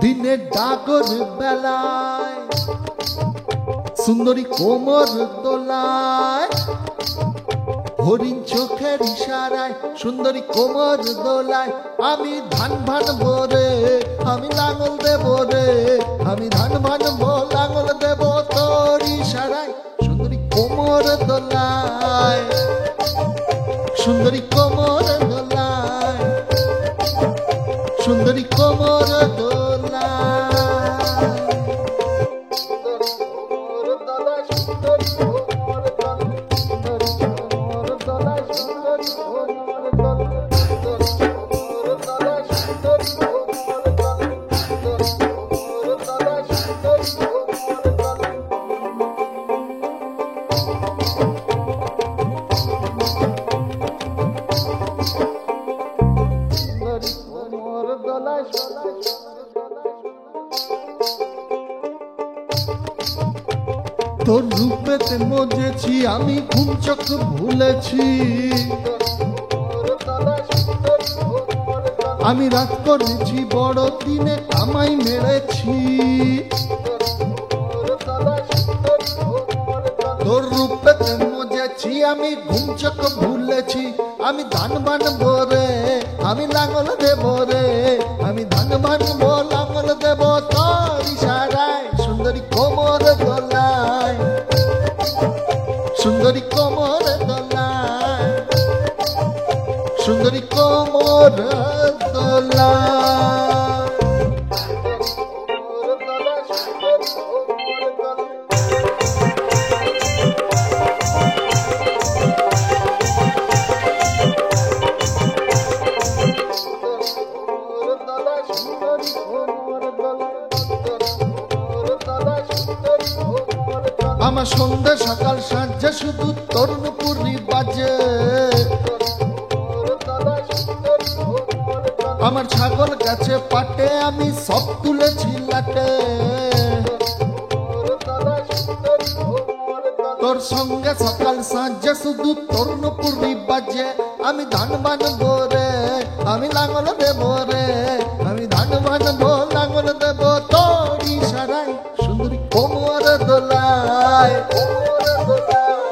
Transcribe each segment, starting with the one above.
দিনের ডাগর বেলায় সুন্দরী কোমর দোলায়, হরিণ চোখের ইশারায় সুন্দরী কোমর দোলায়। আমি ধান ভানবো রে, আমি লাঙল দেবো রে, আমি ধান ভানবো লাঙল দেবো তোর ইশারায়। সুন্দরী কোমর দোলায়, সুন্দরী কোমর দোলায়, সুন্দরী কোমর দোলায়। তোর রূপেতে মজেছি আমি, ঘুম চোখ ভুলেছি। আমি রাত করেছি বড়, দিনে কামাই মেরেছি। তোর রূপেতে মজেছি আমি, ঘুম চোখ ভুলেছি। আমি ধান বানবো রে, আমি লাঙল দেবো রে, আমি ধান বানবো লাঙল দেবো তোর ইশারায়। সুন্দরী কোমর দোলায়, সুন্দরী কোমর দোলায়, সুন্দরী কোমর দোলায়। আমার সন্ধ্যা সকাল সাঁঝে শুধু তরুণপুরি বাজে। আমার ছাগল গাছে পাটে আমি সব তুলেছি লাটে। তোর সঙ্গে সকাল সাঁঝে শুধু তরুণপুরি বাজে। আমি ধান বানবো রে, আমি লাঙল দেবো রে, আমি ধান বানবো লাঙল দেবো তোর ইশারায়। সুন্দরী কোমর দোলায়,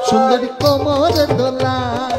সুন্দরী কোমর দোলায়,